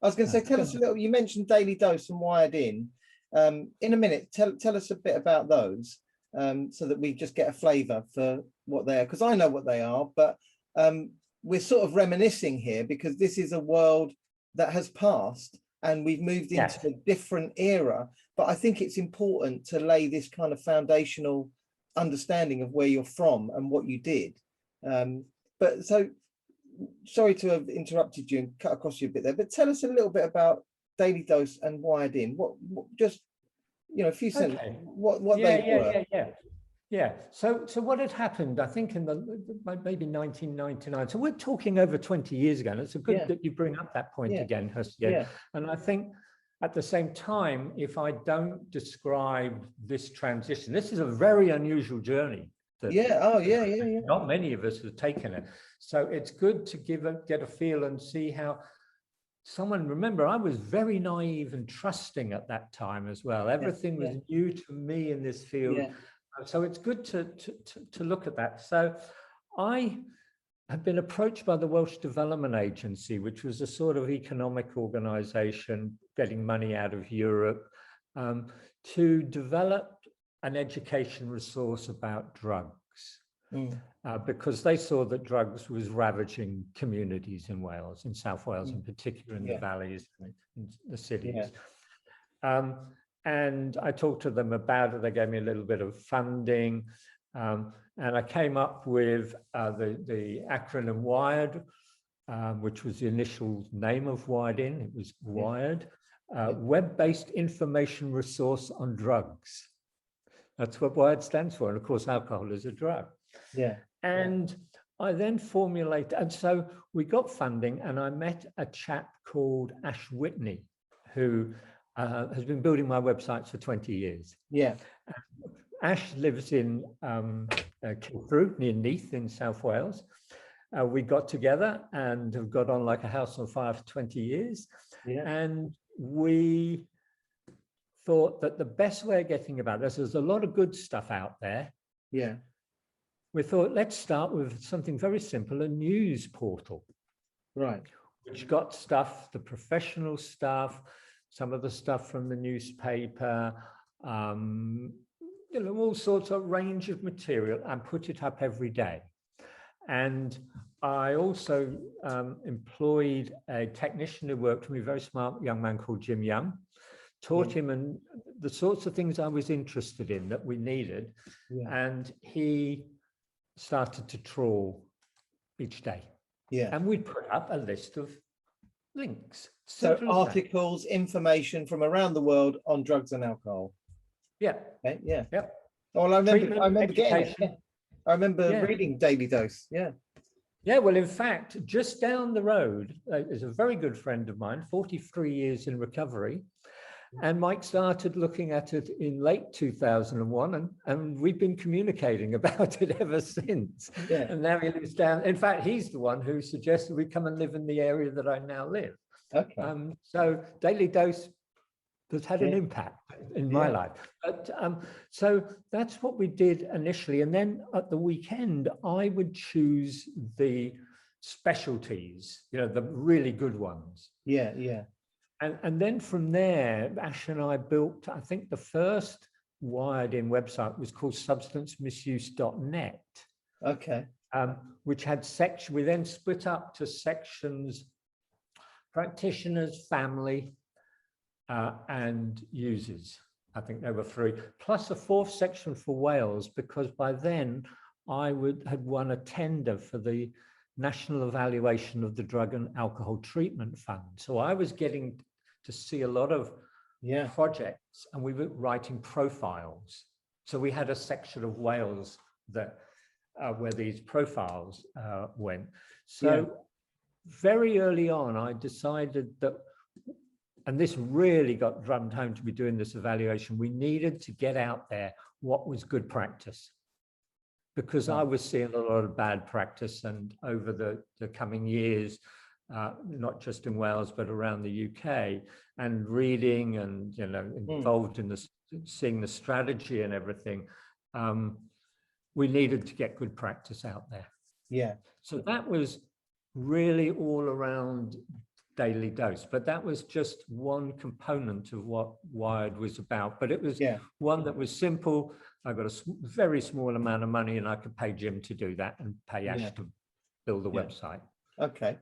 I was going to say, tell us a little. You mentioned Daily Dose and Wired In. In a minute, tell us a bit about those, so that we just get a flavour for what they are. Because I know what they are, but we're sort of reminiscing here because this is a world that has passed and we've moved into a different era. But I think it's important to lay this kind of foundational understanding of where you're from and what you did. But so, sorry to have interrupted you and cut across you a bit there, but tell us a little bit about Daily Dose and Wired In. What just, you know, a few sentences, what they were. Yeah. So what had happened, I think in maybe 1999. So we're talking over 20 years ago. And it's good that you bring up that point again, Huseyin. And I think at the same time, if I don't describe this transition, this is a very unusual journey. Not many of us have taken it. So it's good to get a feel and see how someone, remember, I was very naive and trusting at that time as well. Everything was new to me in this field. So it's good to look at that. So I have been approached by the Welsh Development Agency, which was a sort of economic organization getting money out of Europe, to develop an education resource about drugs, because they saw that drugs was ravaging communities in Wales, in South Wales in particular, in the valleys and in the cities. And I talked to them about it. They gave me a little bit of funding, and I came up with the acronym WIRED, which was the initial name of Wired In. It was WIRED, Web-Based Information Resource on Drugs. That's what WIRED stands for. And of course, alcohol is a drug. And I then formulated, and so we got funding, and I met a chap called Ash Whitney, who has been building my websites for 20 years. Ash lives in Kilfrew, near Neath in South Wales. We got together and have got on like a house on fire for 20 years. And we thought that the best way of getting about this, there's a lot of good stuff out there. We thought, let's start with something very simple, a news portal. Which got stuff, the professional stuff, some of the stuff from the newspaper, you know, all sorts of range of material, and put it up every day. And I also employed a technician who worked for me, a very smart young man called Djemil, taught him and the sorts of things I was interested in that we needed. And he started to trawl each day. And we'd put up a list of links. So articles, information from around the world on drugs and alcohol. Well, I remember getting it. I remember reading Daily Dose. Well, in fact, just down the road is a very good friend of mine, 43 years in recovery. And Mike started looking at it in late 2001, and we've been communicating about it ever since. And now he lives down. In fact, he's the one who suggested we come and live in the area that I now live. So Daily Dose has had an impact in my life. But so that's what we did initially. And then at the weekend, I would choose the specialties, you know, the really good ones. And then from there, Ash and I built, I think the first Wired In website was called substancemisuse.net. Which had sections. We then split up to sections: practitioners, family, and users. I think there were 3, plus a 4th section for Wales, because by then I had won a tender for the National Evaluation of the Drug and Alcohol Treatment Fund. So I was getting to see a lot of projects, and we were writing profiles. So we had a section of Wales that where these profiles went. So very early on, I decided that, and this really got drummed home to be doing this evaluation, we needed to get out there what was good practice. Because I was seeing a lot of bad practice, and over the coming years, not just in Wales, but around the UK, and reading and, you know, involved in seeing the strategy and everything, we needed to get good practice out there. So that was really all around Daily Dose, but that was just one component of what Wired was about. But it was one that was simple. I got a very small amount of money, and I could pay Jim to do that and pay Ash to build the website. Okay.